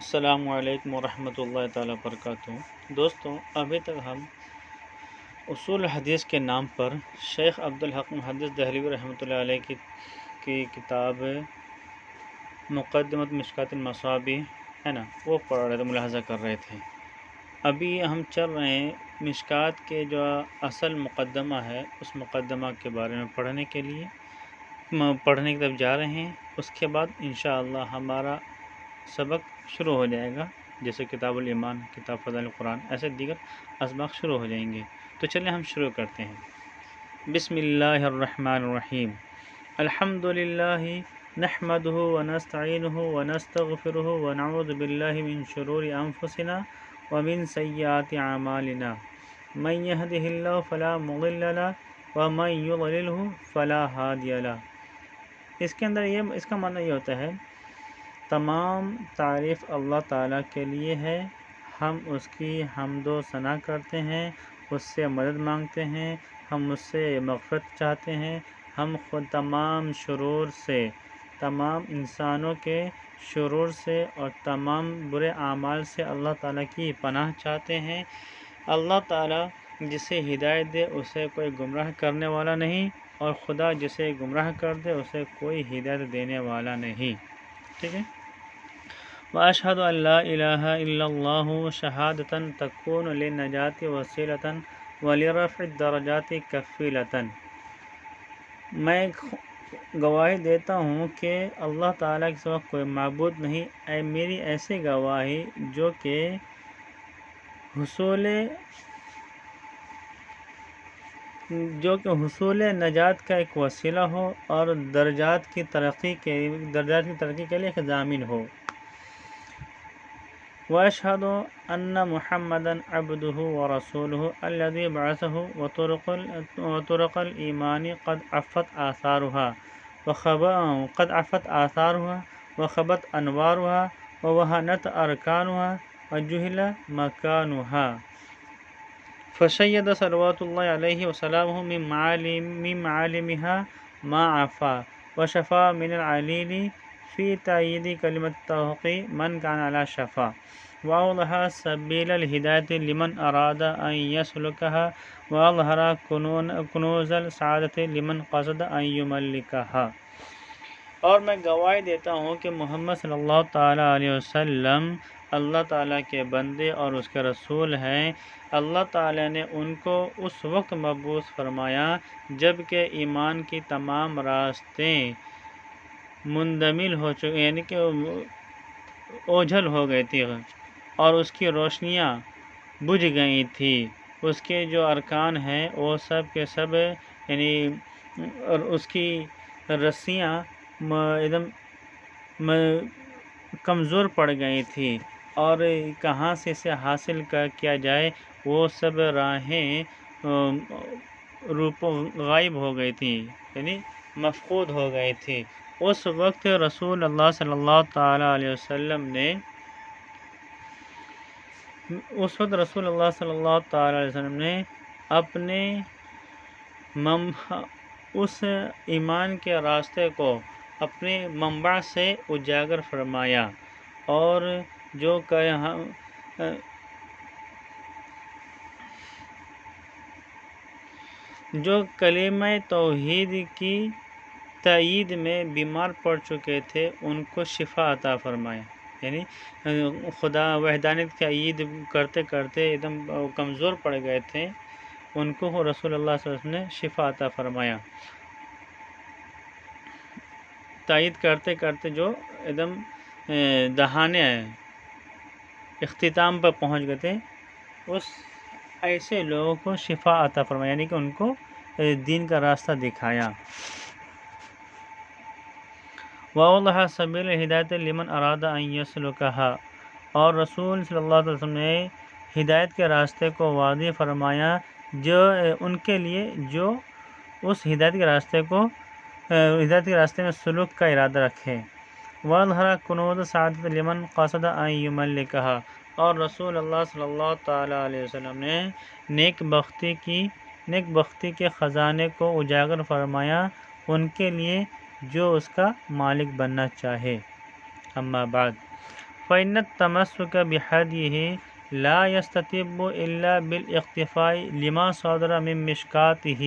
السلام علیکم ورحمۃ اللہ تعالیٰ وبرکاتہ۔ دوستوں، ابھی تک ہم اصول حدیث کے نام پر شیخ عبدالحق محدث دہلوی رحمۃ اللہ علیہ کی کتاب مقدمۃ مشکوٰۃ المصابیح ہے نا، وہ پڑھ رہے تھے، ملاحظہ کر رہے تھے۔ ابھی ہم چل رہے ہیں مشکوٰۃ کے جو اصل مقدمہ ہے، اس مقدمہ کے بارے میں پڑھنے کی طرف جا رہے ہیں۔ اس کے بعد انشاءاللہ ہمارا سبق شروع ہو جائے گا، جیسے کتاب الایمان، کتاب فضائل القرآن، ایسے دیگر اسباق شروع ہو جائیں گے۔ تو چلیں ہم شروع کرتے ہیں۔ بسم اللہ الرحمن الرحیم۔ الحمد للہ نحمدہ ونستعینہ ونستغفرہ ونعوذ باللہ من شرور انفسنا ومن سیئات اعمالنا، من یہدہ اللہ فلا مضل لہ ومن یضللہ فلا ہادی لہ۔ اس کے اندر اس کا معنی یہ ہوتا ہے، تمام تعریف اللہ تعالیٰ کے لیے ہے، ہم اس کی حمد و ثنا کرتے ہیں، اس سے مدد مانگتے ہیں، ہم اس سے مغفرت چاہتے ہیں، ہم خود تمام شرور سے، تمام انسانوں کے شرور سے اور تمام برے اعمال سے اللہ تعالیٰ کی پناہ چاہتے ہیں۔ اللہ تعالیٰ جسے ہدایت دے اسے کوئی گمراہ کرنے والا نہیں، اور خدا جسے گمراہ کر دے اسے کوئی ہدایت دینے والا نہیں۔ ٹھیک ہے۔ واشہد ان لا الہ الا اللہ شہادۃ تکون للنجاۃ وسیلۃ ولرفع الدرجات کفیلۃ۔ میں گواہی دیتا ہوں کہ اللہ تعالیٰ کے سوا کوئی معبود نہیں، میری ایسی گواہی جو کہ حصول نجات کا ایک وسیلہ ہو اور درجات کی ترقی کے لیے ایک ضامن ہو۔ واشہد ان محمدا عبدہ ورسولہ الذی بعثہ وطرق الایمان قد عفت آثارها وخبت انوارها ووہنت ارکانها وجہل مکانها، فشید صلوات اللہ علیہ وسلامہ من معالمها ما عفا، وشفا من العلیل فی تأیید کلمۃ التوحید من کان علی شفا، وأوضح سبیل الہدایۃ لمن اراد ان یسلکها، وأظہر کنوز السعادۃ لمن قصد ان یملکها۔ اور میں گواہی دیتا ہوں کہ محمد صلی اللہ تعالیٰ علیہ وسلم اللہ تعالیٰ کے بندے اور اس کے رسول ہیں۔ اللہ تعالیٰ نے ان کو اس وقت مبعوث فرمایا جب کہ ایمان کی تمام راستیں مندمل ہو چکے، یعنی کہ اوجھل ہو گئی تھی اور اس کی روشنیاں بجھ گئی تھی، اس کے جو ارکان ہیں وہ سب کے سب، یعنی اس کی رسیاں ایک دم کمزور پڑ گئی تھی، اور کہاں سے اسے حاصل کیا جائے وہ سب راہیں غائب ہو گئی تھی، یعنی مفقود ہو گئی تھی۔ اس وقت رسول اللہ صلی اللہ تعالیٰ علیہ وسلم نے اپنے اس ایمان کے راستے کو اپنے منبع سے اجاگر فرمایا، اور جو کلمہ توحید کی تائید میں بیمار پڑ چکے تھے ان کو شفا عطا فرمایا، یعنی خدا وحدانیت کی تائید کرتے کرتے ایک دم کمزور پڑ گئے تھے، ان کو رسول اللہ صلی اللہ علیہ وسلم نے شفا عطا فرمایا۔ تائید کرتے کرتے جو ایک دم دہانے اختتام پر پہنچ گئے تھے، اس ایسے لوگوں کو شفا عطا فرمایا، یعنی کہ ان کو دین کا راستہ دکھایا۔ وَأَوْضَحَ سَبِيلَ الْهِدَایَةِ لِمَنْ أَرَادَ أَنْ يَسْلُكَهَا، اور رسول صلی اللہ علیہ وسلم نے ہدایت کے راستے کو واضح فرمایا جو ان کے لیے جو اس ہدایت کے راستے میں سلوک کا ارادہ رکھے۔ وَأَظْهَرَ كُنُوزَ السَّعَادَةِ لِمَنْ قَصَدَ أَنْ يُمَلِّكَهَا، اور رسول اللہ صلی اللہ تعالیٰ علیہ وسلم نے نیک بختی کے خزانے کو اجاگر فرمایا ان کے لیے جو اس کا مالک بننا چاہے۔ اما بعد، فإن التمسك بهديه لا يستتب إلا بالاقتفاء لما صدر من مشکاته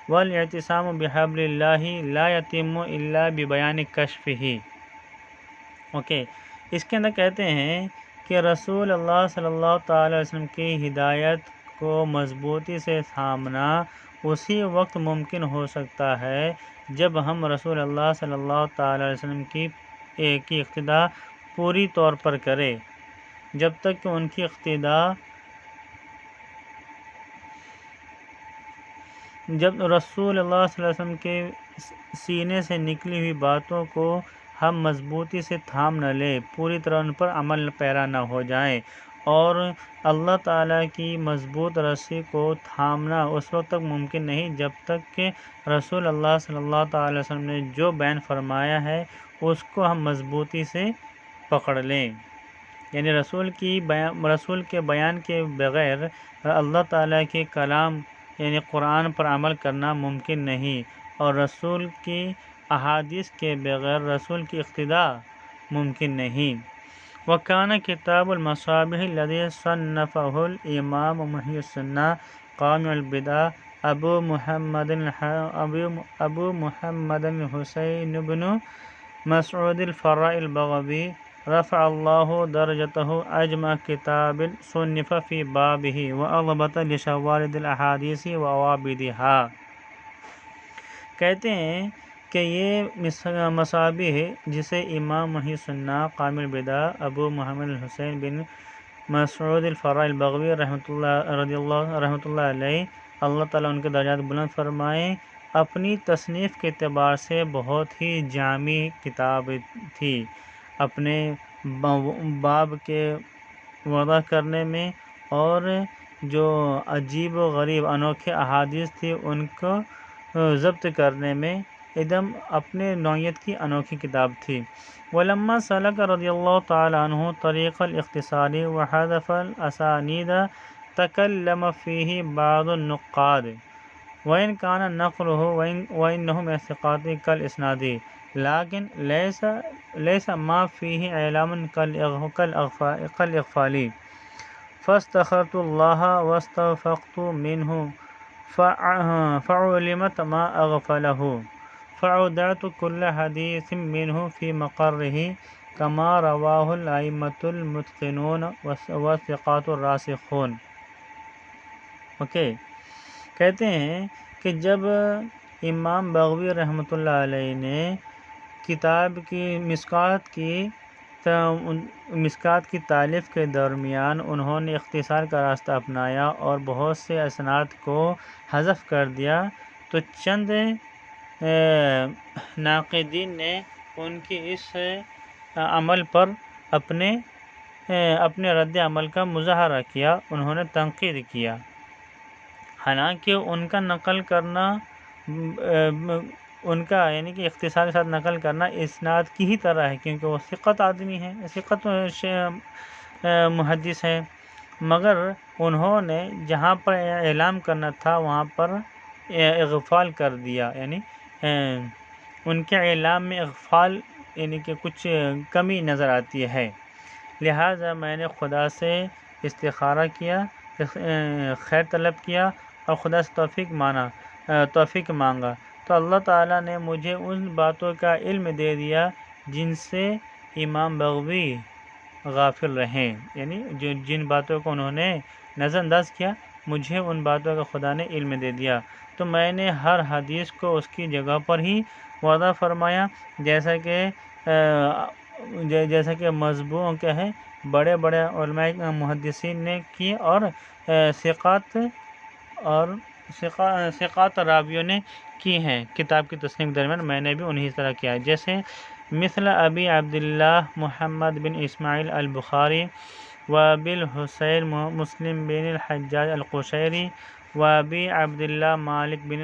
والاعتصام بحبل الله لا يتم إلا ببيان كشفه۔ اوکے، اس کے اندر کہتے ہیں کہ رسول اللہ صلی اللہ تعالی وسلم کی ہدایت کو مضبوطی سے تھامنا اسی وقت ممکن ہو سکتا ہے جب ہم رسول اللہ صلی اللہ تعالی وسلم کی اقتداء پوری طور پر کریں۔ جب تک کہ ان کی اقتداء جب رسول اللہ صلی اللہ علیہ وسلم کے سینے سے نکلی ہوئی باتوں کو ہم مضبوطی سے تھام نہ لیں، پوری طرح ان پر عمل پیرا نہ ہو جائیں، اور اللہ تعالیٰ کی مضبوط رسی کو تھامنا اس وقت تک ممکن نہیں جب تک کہ رسول اللہ صلی اللہ تعالی وسلم نے جو بیان فرمایا ہے اس کو ہم مضبوطی سے پکڑ لیں۔ یعنی رسول کے بیان کے بغیر اللہ تعالیٰ کے کلام یعنی قرآن پر عمل کرنا ممکن نہیں، اور رسول کی احادیث کے بغیر رسول کی اقتداء ممکن نہیں۔ وَكَانَ كِتَابُ الْمَصَابِيحِ الَّذِي صَنَّفَهُ الْإِمَامُ مُحْيِي السُّنَّةِ قَامِعُ الْبِدْعَةِ أبو محمد الحسين بن مسعود الفراء البغوي رفع الله درجته أجمع كتاب صنف في بابه وأضبط لشواهد الأحاديث وأوابدها۔ کہتے ہیں کہ یہ مصابیح جسے امام محی سنہ قامع البدع ابو محمد الحسین بن مسعود الفراء البغوی رحمۃ اللہ علیہ، اللہ تعالیٰ ان کے درجات بلند فرمائیں، اپنی تصنیف کے اعتبار سے بہت ہی جامع کتاب تھی۔ اپنے باب کے وضع کرنے میں اور جو عجیب و غریب انوکھے احادیث تھی ان کو ضبط کرنے میں ایک دم اپنے نوعیت کی انوکھی کتاب تھی۔ وَلَمَّا سَلَكَ رضی اللہ تعالی عنہ طریق الاختصار وحذف الاسانید تکلم فیہ بعض النقاد وإن كان نقله وإنه من الثقات كالإسناد لكن ليس ما فيه إعلام كالإغفال فاستخرت الله واستوفقت منه فعلمت ما أغفله فعودعت كل حديث منه في مقره كما رواه الأئمة المتقنون والثقات الراسخون۔ اوکے، کہتے ہیں کہ جب امام بغوی رحمۃ اللہ علیہ نے کتاب کی مشکات کی تالیف کے درمیان انہوں نے اختصار کا راستہ اپنایا اور بہت سے اسناد کو حذف کر دیا، تو چند ناقدین نے ان کی اس عمل پر اپنے رد عمل کا مظاہرہ کیا، انہوں نے تنقید کیا۔ حالانکہ ان کا نقل کرنا ان کا یعنی کہ اختصار کے ساتھ نقل کرنا اسناد کی ہی طرح ہے، کیونکہ وہ ثقت آدمی ہے، ثقت محدث ہے، مگر انہوں نے جہاں پر اعلام کرنا تھا وہاں پر اغفال کر دیا، یعنی ان کے اعلام میں اغفال یعنی کہ کچھ کمی نظر آتی ہے۔ لہٰذا میں نے خدا سے استخارہ کیا، خیر طلب کیا اور خدا سے توفیق مانگا، تو اللہ تعالیٰ نے مجھے ان باتوں کا علم دے دیا جن سے امام بغوی غافل رہیں، یعنی جن باتوں کو انہوں نے نظر انداز کیا، مجھے ان باتوں کا خدا نے علم دے دیا، تو میں نے ہر حدیث کو اس کی جگہ پر ہی وضع فرمایا، جیسا کہ مضبوط کیا ہے بڑے بڑے علماء محدثین نے کی اور ثقات راویوں نے کی ہیں کتاب کی تصنیف کے درمیان، میں نے بھی انہی طرح کیا ہے، جیسے مثل ابی عبداللہ محمد بن اسماعیل البخاری و ابی الحسین مسلم بن الحجاج القشیری و ابی عبداللہ مالک بن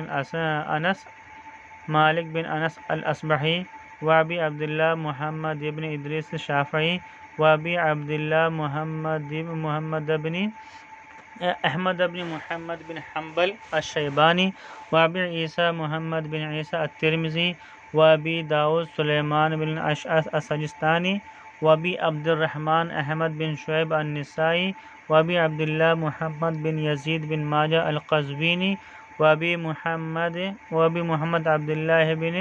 انس الاصبحی و ابی عبداللہ محمد بن ادریس الشافعی و ابی عبداللہ محمد بن احمد بن محمد بن حنبل الشیبانی و ابی عیسیٰ محمد بن عیسیٰ الترمذی و ابی داؤد سلیمان بن اشعث السجستانی وابی عبد الرحمن احمد بن شعیب النسائی وابی عبداللہ محمد بن یزید بن ماجہ القزوینی وابی محمد عبداللہ بن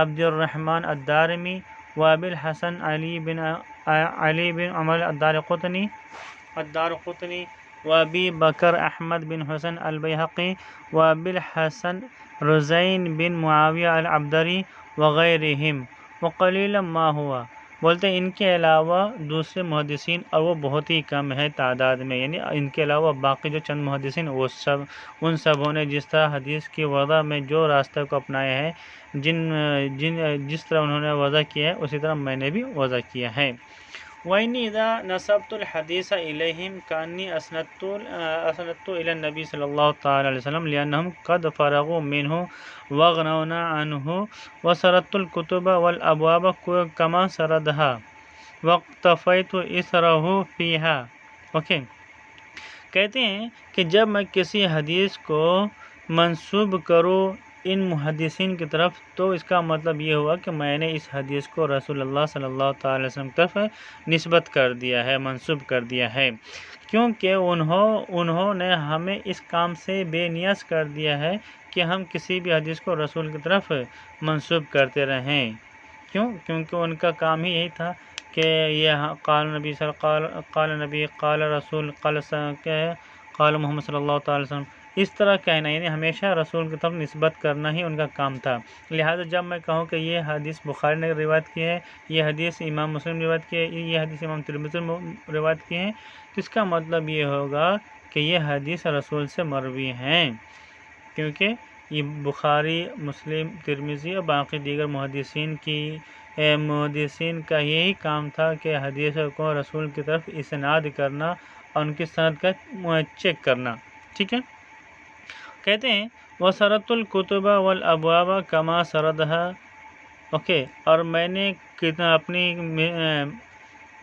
عبد الرحمن الدارمی وابی الحسن علی بن عمر الدارقطنی وابی بکر احمد بن حسن البیہقی وابی الحسن رزین بن معاویہ العبدری وغیرہم وقلیلا ما ہوا. بولتے ہیں ان کے علاوہ دوسرے محدثین اور وہ بہت ہی کم ہے تعداد میں، یعنی ان کے علاوہ باقی جو چند محدثین وہ ان سبوں نے جس طرح حدیث کی وضع میں جو راستہ کو اپنایا ہے، جس طرح انہوں نے وضع کیا ہے اسی طرح میں نے بھی وضع کیا ہے. وَإِنِّي إِذَا نَسَبْتُ الْحَدِيثَ إِلَيْهِمْ كَأَنِّي أَسْنَدْتُ إِلَى النَّبِيِّ صلی اللہ تعالیٰ علیہ وسلم لِأَنَّهُمْ قَدْ فَرَغُوا مِنْهُ وَأَغْنَوْنَا عَنْهُ وَسَرَدْتُ الْكُتُبَ وَالْأَبْوَابَ كَمَا سَرَدَهَا وَاقْتَفَيْتُ إِثْرَهُ فِيهَا. اوکے، کہتے ہیں کہ جب میں کسی حدیث کو منسوب کروں ان محدثین کی طرف تو اس کا مطلب یہ ہوا کہ میں نے اس حدیث کو رسول اللہ صلی اللہ تعالی علیہ وسلم کی طرف نسبت کر دیا ہے، منسوب کر دیا ہے، کیونکہ انہوں نے ہمیں اس کام سے بے نیاز کر دیا ہے کہ ہم کسی بھی حدیث کو رسول کی طرف منسوب کرتے رہیں. کیونکہ ان کا کام ہی یہی تھا کہ یہ قال رسول قال محمد صلی اللہ تعالی وسلم اس طرح کہنا، یعنی ہمیشہ رسول کی طرف نسبت کرنا ہی ان کا کام تھا. لہٰذا جب میں کہوں کہ یہ حدیث بخاری نے روایت کی ہے، یہ حدیث امام مسلم نے روایت کی ہے، یہ حدیث امام ترمذی نے روایت کی ہے، تو اس کا مطلب یہ ہوگا کہ یہ حدیث رسول سے مروی ہیں، کیونکہ یہ بخاری، مسلم، ترمذی اور باقی دیگر محدثین کا یہی کام تھا کہ حدیث کو رسول کی طرف اسناد کرنا اور ان کی سند کا چیک کرنا. ٹھیک ہے، کہتے ہیں وَسَرَدْتُ الْكُتُبَ وَالْأَبْوَابَ كَمَا سَرَدَهَا. اوکے، اور میں نے اپنی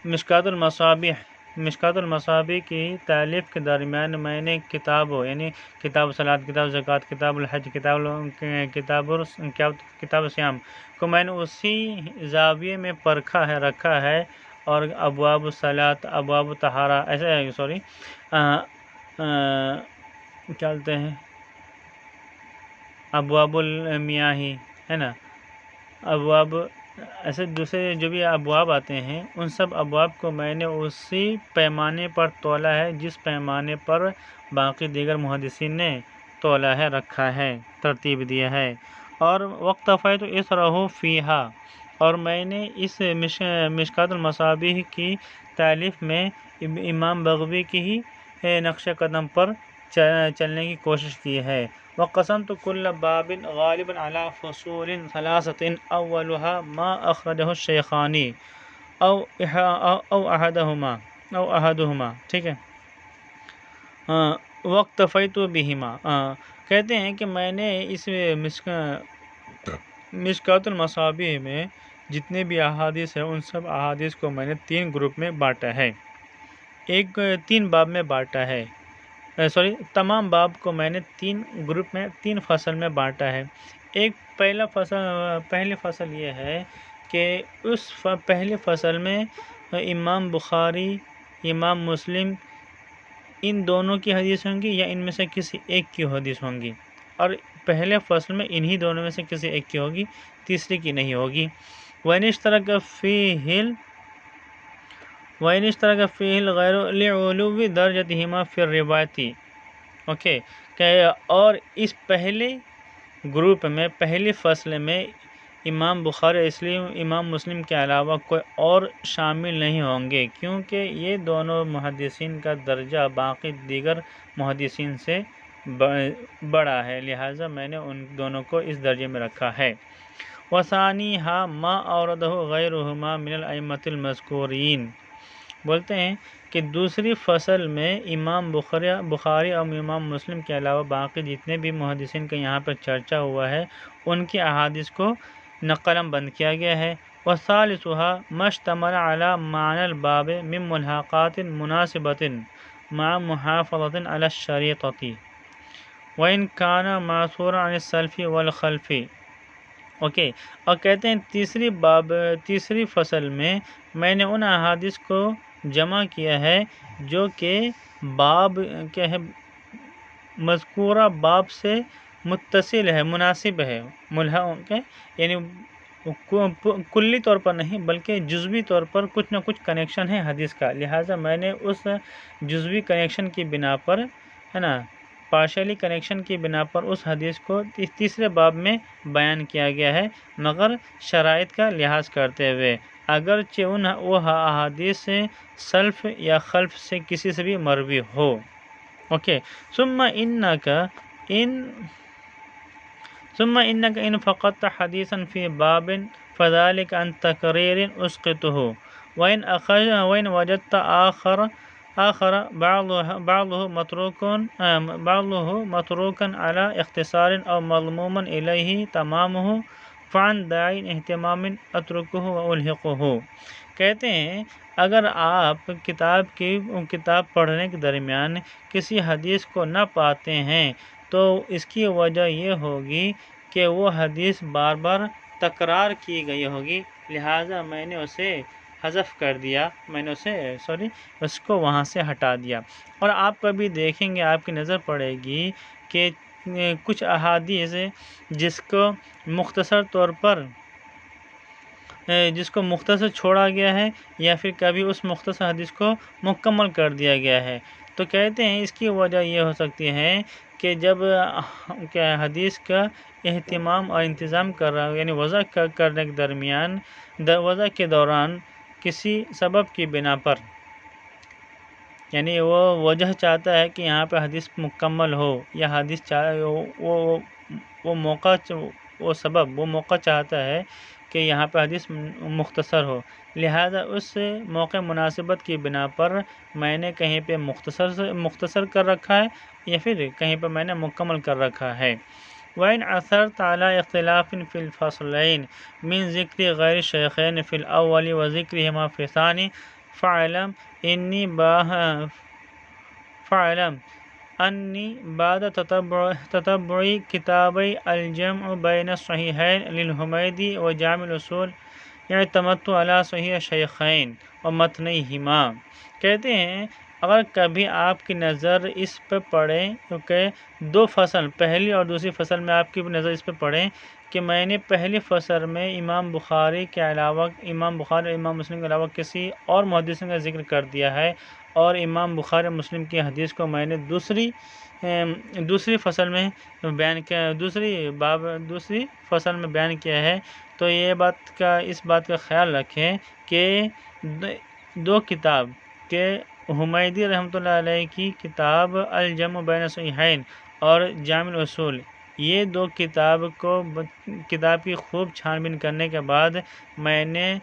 مشکات المصابیح کی تالیف کے درمیان میں نے یعنی کتاب صلاۃ، کتاب زکوٰۃ، کتاب الحج، کتاب صیام کو میں نے اسی زاویے میں رکھا ہے، اور ابواب الصلاۃ، ابواب طہارہ، کیا بولتے ہیں، ابواب المیاہ ہے نا، ابواب، ایسے دوسرے جو بھی ابواب آتے ہیں ان سب ابواب کو میں نے اسی پیمانے پر تولا ہے جس پیمانے پر باقی دیگر محدثین نے تولا ہے، رکھا ہے، ترتیب دیا ہے. اور واقتفیت اثرہ فیہا، اور میں نے اس مشکات المصابیح کی تالیف میں امام بغوی کی ہی نقش قدم پر چلنے کی کوشش کی ہے. وقسمت كل باب غالبا على فصول ثلاثة اولها ما اخرجه الشیخانی او احدهما. ٹھیک ہے، واقتفیت بہما. کہتے ہیں کہ میں نے اس مشکات المصابیح میں جتنے بھی احادیث ہیں ان سب احادیث کو میں نے 3 گروپ میں بانٹا ہے، 3 باب میں بانٹا ہے، تمام باب کو میں نے 3 گروپ میں 3 فصل میں بانٹا ہے. ایک پہلی فصل یہ ہے کہ اس پہلی فصل میں امام بخاری، امام مسلم، ان دونوں کی حدیث ہوں گی یا ان میں سے کسی ایک کی حدیث ہوں گی، اور پہلے فصل میں انہی دونوں میں سے کسی ایک کی ہوگی، تیسری کی نہیں ہوگی. وَإِنِ اشْتَرَكَ فِيهِ الْغَيْرُ لِعُلُوِّ دَرْجَتِهِمَا فِي الرِّوَایَةِ. اوکے، کہ اور اس پہلے گروپ میں، پہلی فصل میں امام بخاری، امام مسلم کے علاوہ کوئی اور شامل نہیں ہوں گے، کیونکہ یہ دونوں محدثین کا درجہ باقی دیگر محدثین سے بڑا ہے، لہٰذا میں نے ان دونوں کو اس درجے میں رکھا ہے. وَثَانِيهَا مَا أَوْرَدَهُ غَيْرُهُمَا مِنَ الْأَئِمَّةِ الْمَذْكُورِينَ. بولتے ہیں کہ دوسری فصل میں امام بخاری اور امام مسلم کے علاوہ باقی جتنے بھی محدثین کا یہاں پر چرچا ہوا ہے ان کی احادیث کو قلم بند کیا گیا ہے. وَثَالِثُهَا مَا اشْتَمَلَ عَلَى مَعْنَى الْبَابِ مِن مُلْحَقَاتٍ مُنَاسِبَةٍ مَعَ مُحَافَظَةٍ عَلَى الشَّرِيطَةِ وَإِنْ كَانَ مَأْثُورًا عَنِ السَّلَفِ وَالْخَلَفِ. اوکے، اور کہتے ہیں تیسری فصل میں نے ان احادیث کو جمع کیا ہے جو کہ باب کیا ہے، مذکورہ باب سے متصل ہے، مناسب ہے، یعنی کلی طور پر نہیں بلکہ جزوی طور پر کچھ نہ کچھ کنیکشن ہے حدیث کا، لہٰذا میں نے اس جزوی کنیکشن کی بنا پر، ہے نا، پارشلی کنیکشن کی بنا پر اس حدیث کو تیسرے باب میں بیان کیا گیا ہے، مگر شرائط کا لحاظ کرتے ہوئے، اگرچہ وہ احادیث سلف یا خلف سے کسی سے بھی مروی ہو۔ اوکے، ثم انك ان فقدت حديثا في باب فذلك عن تكرير اسقطه وان وجدت آخر بعضه متروكا على اختصار او مضموما إليه تمامه فعن داعي اهتمام اتركه والحقه۔ کہتے ہیں اگر آپ کتاب پڑھنے کے درمیان کسی حدیث کو نہ پاتے ہیں تو اس کی وجہ یہ ہوگی کہ وہ حدیث بار بار تکرار کی گئی ہوگی، لہٰذا میں نے اسے حذف کر دیا، اس کو وہاں سے ہٹا دیا۔ اور آپ کبھی دیکھیں گے، آپ کی نظر پڑے گی کہ کچھ احادیث جس کو مختصر چھوڑا گیا ہے یا پھر کبھی اس مختصر حدیث کو مکمل کر دیا گیا ہے، تو کہتے ہیں اس کی وجہ یہ ہو سکتی ہے کہ جب حدیث کا اہتمام اور انتظام کر رہا ہو، یعنی وضع کرنے کے درمیان، وضع کے دوران کسی سبب کی بنا پر، یعنی وہ وجہ چاہتا ہے کہ یہاں پہ حدیث مکمل ہو، یا حدیث وہ موقع چاہتا ہے کہ یہاں پہ حدیث مختصر ہو، لہذا اس موقع مناسبت کی بنا پر میں نے کہیں پہ مختصر کر رکھا ہے یا پھر کہیں پہ میں نے مکمل کر رکھا ہے۔ وَإِنْ عَثَرْتَ عَلَى اخْتِلَافٍ فِي الْفَصْلَيْنِ مِنْ ذِكْرِ غَيْرِ الشَّيْخَيْنِ فِي الْأَوَّلِ وَذِكْرِهِمَا فِي الثَّانِي فَاعْلَمْ أني بعد تتبع كتابي الجمع بين الصحيحين للحميدي وجامع الأصول اعتمدت على صحيح الشيخين ومتنيهما۔ کہتے ہیں اگر کبھی آپ کی نظر اس پہ پڑے، کیونکہ دو فصل، پہلی اور دوسری فصل میں آپ کی نظر اس پہ پڑے کہ میں نے پہلی فصل میں امام بخاری اور امام مسلم کے علاوہ کسی اور محدث کا ذکر کر دیا ہے، اور امام بخاری اور مسلم کی حدیث کو میں نے دوسری فصل میں بیان کیا، دوسری فصل میں بیان کیا ہے، تو اس بات کا خیال رکھیں کہ دو کتاب کہ حمیدی رحمۃ اللہ علیہ کی کتاب الجمع بین الصحیحین اور جامع الاصول، یہ دو کتاب کی خوب چھان بین کرنے کے بعد میں نے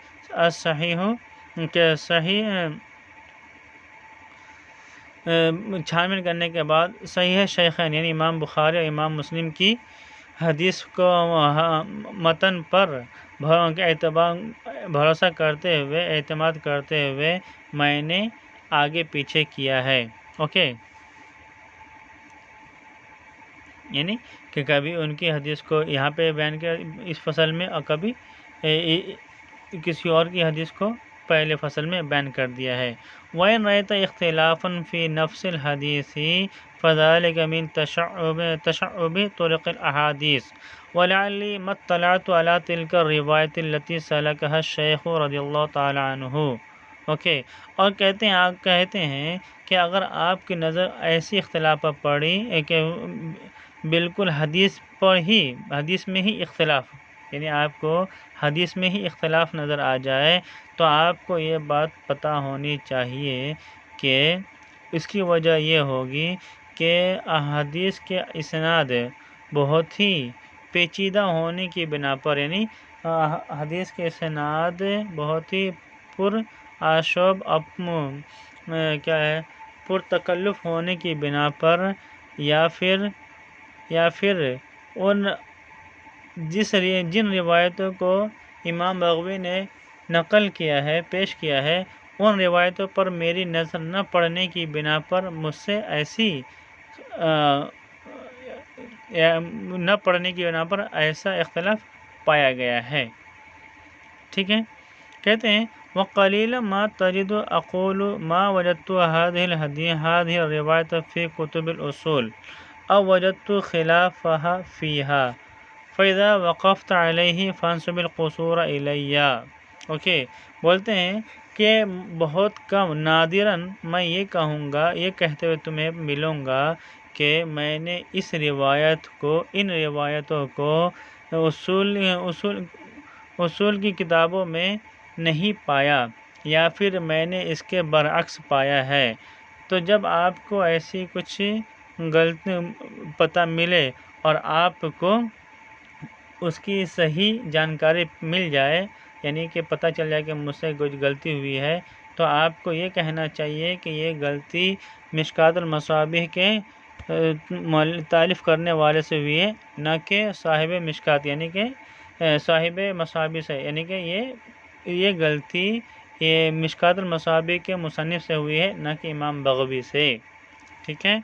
چھان کرنے کے بعد صحیح شیخین یعنی امام بخاری اور امام مسلم کی حدیث کو متن پر بھروسہ کرتے ہوئے، اعتماد کرتے ہوئے میں نے آگے پیچھے کیا ہے۔ اوکے، یعنی کہ کبھی ان کی حدیث کو یہاں پہ بیان کیا اس فصل میں، اور کبھی کسی اور کی حدیث کو پہلے فصل میں بیان کر دیا ہے۔ وَإِنْ رَأَيْتَ اخْتِلَافًا فِي نَفْسِ الْحَدِيثِ فَذَلِكَ مِنْ تَشَعُّبِ طُرُقِ الْأَحَادِيثِ وَلَعَلِّي مَا اطَّلَعْتُ عَلَى تِلْكَ الرِّوَایَةِ الَّتِي سَلَكَهَا الشَّيْخُ رضی اللہ تعالیٰ عنہ۔ اوکے، اور کہتے ہیں کہ اگر آپ کی نظر ایسی اختلاف پر پڑی کہ بالکل حدیث میں ہی اختلاف، یعنی آپ کو حدیث میں ہی اختلاف نظر آ جائے، تو آپ کو یہ بات پتہ ہونی چاہیے کہ اس کی وجہ یہ ہوگی کہ احادیث کے اسناد بہت ہی پیچیدہ ہونے کی بنا پر، یعنی حدیث کے اسناد بہت ہی پر تکلف ہونے کی بنا پر، یا پھر جن روایتوں کو امام بغوی نے نقل کیا ہے، پیش کیا ہے، ان روایتوں پر میری نظر نہ پڑنے کی بنا پر مجھ سے ایسا اختلاف پایا گیا ہے۔ ٹھیک ہے، کہتے ہیں وَقَلِيلًا مَا تَجِدُ أَقُولُ مَا وَجَدْتُ هَذِهِ الرِّوَايَةَ فِي كُتُبِ الْأُصُولِ أَوْ وَجَدْتُ خِلَافَهَا فِيهَا فَإِذَا وَقَفْتَ عَلَيْهِ فَانْسُبِ الْقُصُورَ إِلَيَّ۔ اوکے، بولتے ہیں کہ بہت کم نادراً میں یہ کہوں گا، یہ کہتے ہوئے تمہیں ملوں گا کہ میں نے اس روایت کو، ان روایتوں کو اصول کی کتابوں میں نہیں پایا، یا پھر میں نے اس کے برعکس پایا ہے۔ تو جب آپ کو ایسی کچھ غلط پتہ ملے اور آپ کو اس کی صحیح جانکاری مل جائے، یعنی کہ پتہ چل جائے کہ مجھ سے کچھ غلطی ہوئی ہے، تو آپ کو یہ کہنا چاہیے کہ یہ غلطی مشکوٰۃ المصابیح کے تالیف کرنے والے سے ہوئی ہے، نہ کہ صاحب مشکوٰۃ یعنی کہ صاحب مصابیح سے، یعنی کہ یہ غلطی یہ مشکوٰۃ المصابیح کے مصنف سے ہوئی ہے، نہ کہ امام بغوی سے۔ ٹھیک ہے،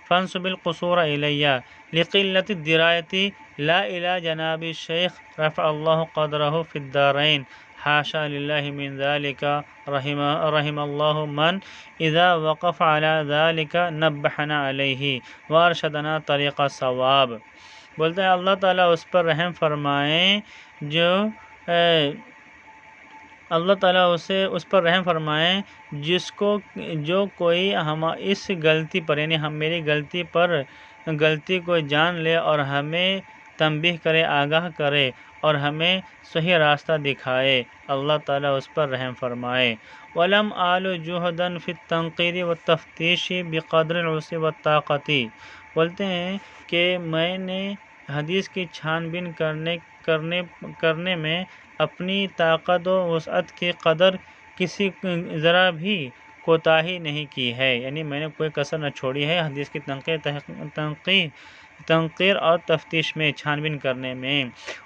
فَانْسُبِ الْقُصُورَ إِلَيَّ لِقِلَّةِ الدِّرَایَةِ لَا إِلَىٰ جَنَابِ الشَّیخ رَفَعَ اللَّهُ قَدْرَهُ فِي الدَّارَیْنِ حاشا للہ من ذلك رحم اللہ من اذا وقف على ذلك نبہنا علیہ وارشدنا طریق الصواب۔ بولتے ہیں اللہ تعالیٰ اس پر رحم فرمائیں اللہ تعالیٰ اس پر رحم فرمائیں جو کوئی اس غلطی پر، یعنی میری غلطی پر غلطی کو جان لے اور ہمیں تنبیہ کرے، آگاہ کرے اور ہمیں صحیح راستہ دکھائے، اللہ تعالیٰ اس پر رحم فرمائے۔ وَلَمْ آلُ جُهْدًا فِي التَّنْقِيرِ وَالتَّفْتِيشِ بِقَدْرِ الْوُسْعِ وَالطَّاقَةِ۔ بولتے ہیں کہ میں نے حدیث کی چھان بین کرنے میں اپنی طاقت و وسعت کی قدر کسی ذرا بھی کوتاہی نہیں کی ہے، یعنی میں نے کوئی کسر نہ چھوڑی ہے حدیث کی تنقیر اور تفتیش میں، چھان بین کرنے میں۔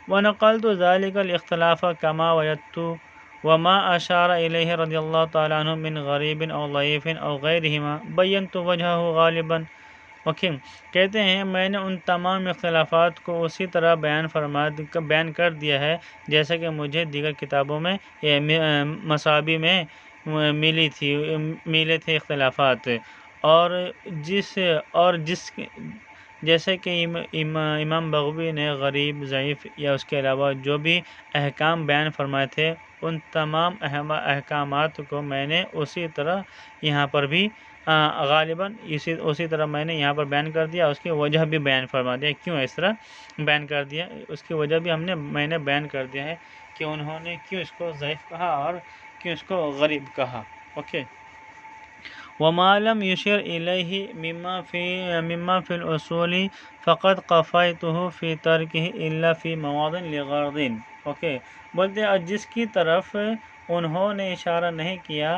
وَنَقَلْتُ ذَلِكَ الْاخْتِلَافَ كَمَا وَجَدْتُ وَمَا أَشَارَ إِلَيْهِ رضی اللہ تعالیٰ عنہ من غریب او ضعیف او غیرهما بَيَّنْتُ وَجْهَهُ غالباً۔ اوکے، کہتے ہیں میں نے ان تمام اختلافات کو اسی طرح بیان کر دیا ہے جیسا کہ مجھے دیگر کتابوں میں مصابی میں ملے تھے اختلافات، اور جیسے کہ امام بغوی نے غریب، ضعیف یا اس کے علاوہ جو بھی احکام بیان فرمائے تھے، ان تمام احکامات کو میں نے اسی طرح یہاں پر بھی غالباً اسی طرح میں نے یہاں پر بیان کر دیا، اس کی وجہ بھی بیان فرما دیا کیوں اس طرح بیان کر دیا، اس کی وجہ بھی میں نے بیان کر دیا ہے کہ انہوں نے کیوں اس کو ضعیف کہا اور کیوں اس کو غریب کہا۔ اوکے، وَمَا لَمْ يُشِرْ إِلَيْهِ مِمَّا فِي الْأُصُولِ فَقَدْ قَفَيْتُهُ فِي تَرْكِهِ إِلَّا فِي مَوَاضِعٍ لِغَرْضٍ۔ اوکے، بولتے ہیں جس کی طرف انہوں نے اشارہ نہیں کیا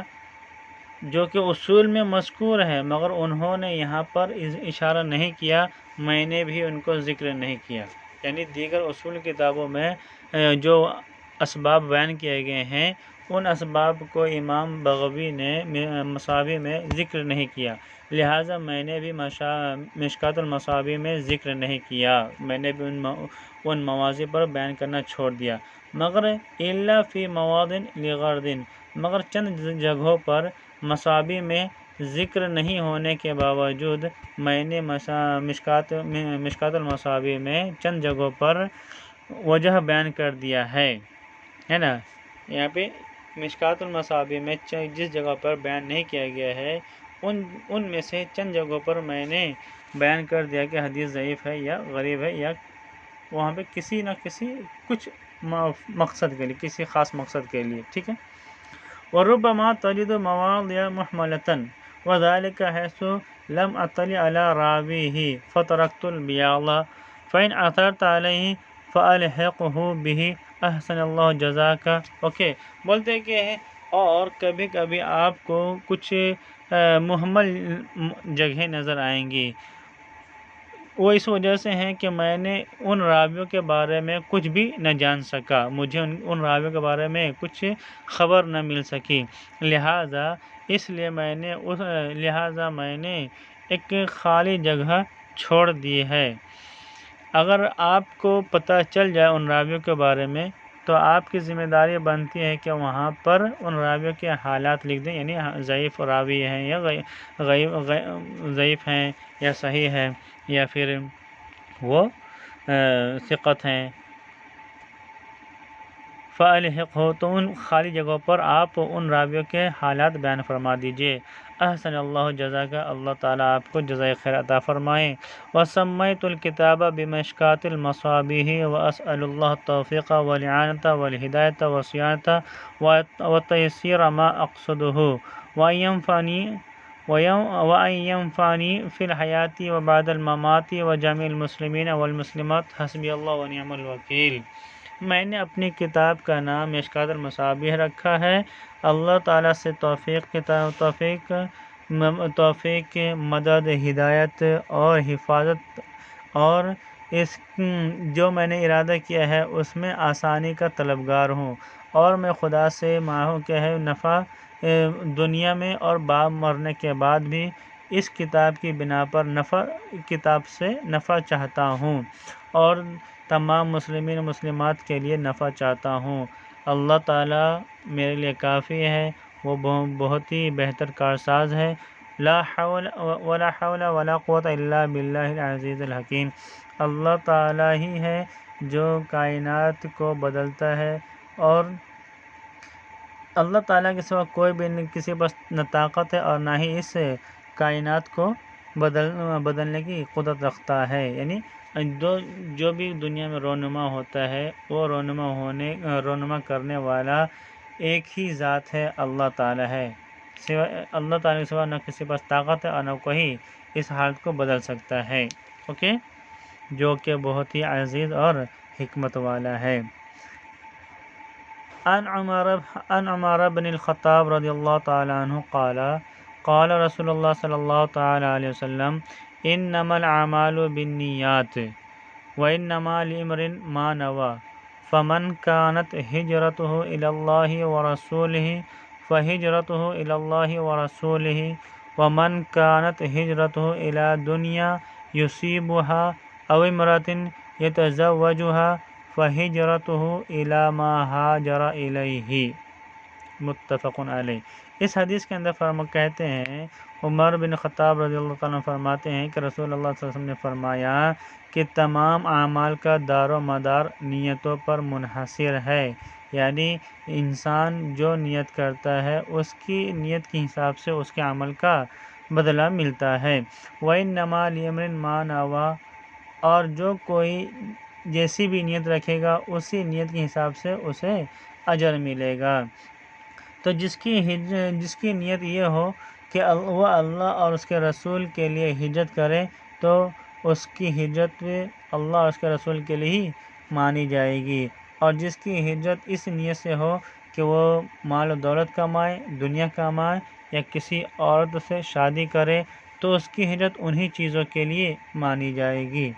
جو کہ اصول میں مذکور ہے، مگر انہوں نے یہاں پر اشارہ نہیں کیا، میں نے بھی ان کو ذکر نہیں کیا، یعنی دیگر اصول کتابوں میں جو اسباب بیان کیے گئے ہیں ان اسباب کو امام بغوی نے مصابی میں ذکر نہیں کیا، لہٰذا میں نے بھی مشکوٰۃ المصابیح میں ذکر نہیں کیا، میں نے بھی ان مواضع پر بیان کرنا چھوڑ دیا، مگر الا فی مواضع لغرض، مگر چند جگہوں پر مصابی میں ذکر نہیں ہونے کے باوجود میں نے مشکوٰۃ المصابیح میں چند جگہوں پر وجہ بیان کر دیا ہے نا۔ یہاں پہ مشکوٰۃ المصابیح میں جس جگہ پر بیان نہیں کیا گیا ہے ان میں سے چند جگہوں پر میں نے بیان کر دیا کہ حدیث ضعیف ہے یا غریب ہے، یا وہاں پہ کسی نہ کسی کچھ مقصد کے لیے، کسی خاص مقصد کے لیے۔ ٹھیک ہے، وَرُبَّمَا تَجِدُ مَوَاضِعَ مُحْمَلَةً وَذَلِكَ حَيْثُ لَمْ أَطَّلِعْ عَلَى رَاوِيهِ فَتَرَكْتُ الْبِيَاضَ فَإِنْ عَثَرْتَ عَلَيْهِ فَأَلْحِقْهُ بِهِ أَحْسَنَ اللَّهُ جَزَاكَ۔ اوکے، بولتے کہ اور کبھی کبھی آپ کو کچھ محمل جگہیں نظر آئیں گی، وہ اس وجہ سے ہیں کہ میں نے ان راویوں کے بارے میں کچھ بھی نہ جان سکا، مجھے ان راویوں کے بارے میں کچھ خبر نہ مل سکی، لہٰذا میں نے ایک خالی جگہ چھوڑ دی ہے، اگر آپ کو پتہ چل جائے ان راویوں کے بارے میں تو آپ کی ذمہ داری بنتی ہے کہ وہاں پر ان راویوں کے حالات لکھ دیں، یعنی ضعیف راوی ہیں یا ضعیف ہیں یا صحیح ہے یا پھر وہ ثقت ہیں۔ فَأَلْحِقْهُ، تو ان خالی جگہوں پر آپ ان راویوں کے حالات بیان فرما دیجیے۔ احسن اللہ جزاک، اللہ تعالیٰ آپ کو جزائے خیر عطا فرمائیں۔ وَسَمَّيْتُ الْكِتَابَ بِمِشْكَاةِ الْمَصَابِيحِ وَأَسْأَلُ اللَّهَ التَّوْفِيقَ وَالْإِعَانَةَ وَالْهِدَايَةَ وَالصِّيَانَةَ وَتَيْسِيرَ مَا أَقْصُدُهُ وَأَن يَنفَعَنِي فِي الْحَيَاةِ وَبَعْدَ الْمَمَاتِ وَجَمِيعِ الْمُسْلِمِينَ وَالْمُسْلِمَاتِ حَسْبِيَ اللَّهُ وَنِعْمَ الْوَكِيلُ۔ میں نے اپنی کتاب کا نام مشکوٰۃ المصابیح رکھا ہے۔ اللہ تعالیٰ سے توفیق، مدد، ہدایت اور حفاظت، اور اس جو میں نے ارادہ کیا ہے اس میں آسانی کا طلبگار ہوں، اور میں خدا سے مانگوں کہ ہے نفع دنیا میں اور بعد مرنے کے بعد بھی اس کتاب کی بنا پر کتاب سے نفع چاہتا ہوں، اور تمام مسلمین و مسلمات کے لیے نفع چاہتا ہوں۔ اللہ تعالیٰ میرے لیے کافی ہے، وہ بہت ہی بہتر کارساز ہے۔ لا حول ولا قوت الا باللہ العزیز الحکیم۔ اللہ تعالیٰ ہی ہے جو کائنات کو بدلتا ہے، اور اللہ تعالیٰ کے سوا کوئی بھی کسی پاس نہ طاقت ہے اور نہ ہی اس کائنات کو بدلنے کی قدرت رکھتا ہے۔ یعنی جو بھی دنیا میں رونما ہوتا ہے وہ رونما کرنے والا ایک ہی ذات ہے، اللہ تعالیٰ ہے۔ اللہ تعالیٰ کے سوا نہ کسی پاس طاقت ہے اور نہ کوئی اس حالت کو بدل سکتا ہے، اوکے، جو کہ بہت ہی عزیز اور حکمت والا ہے۔ عن عمر بن الخطاب رضی اللہ تعالی عنہ قال قال رسول اللہ صلی اللہ تعالی علیہ وسلم انما الاعمال بالنیات وانما لامرئ ما نوى فمن كانت هجرته الى الله ورسوله فهجرته الى الله ورسوله ومن كانت هجرته الى دنيا يصيبها او امرأة يتزوجها فہجرته الى ما ہاجر الیہ، متفق علیہ۔ اس حدیث کے اندر کہتے ہیں، عمر بن خطاب رضی اللہ تعالیٰ عنہ فرماتے ہیں کہ رسول اللہ صلی اللہ علیہ وسلم نے فرمایا کہ تمام اعمال کا دار و مدار نیتوں پر منحصر ہے، یعنی انسان جو نیت کرتا ہے اس کی نیت کے حساب سے اس کے عمل کا بدلہ ملتا ہے۔ وَإِنَّمَا لِأَمْرٍ مَا نَوَى، اور جو کوئی جیسی بھی نیت رکھے گا اسی نیت کے حساب سے اسے اجر ملے گا۔ تو جس کی نیت یہ ہو کہ وہ اللہ اور اس کے رسول کے لیے ہجرت کرے تو اس کی ہجرت اللہ اور اس کے رسول کے لیے ہی مانی جائے گی، اور جس کی ہجرت اس نیت سے ہو کہ وہ مال و دولت کمائے، دنیا کمائے یا کسی عورت سے شادی کرے تو اس کی ہجرت انہی چیزوں کے لیے مانی جائے گی۔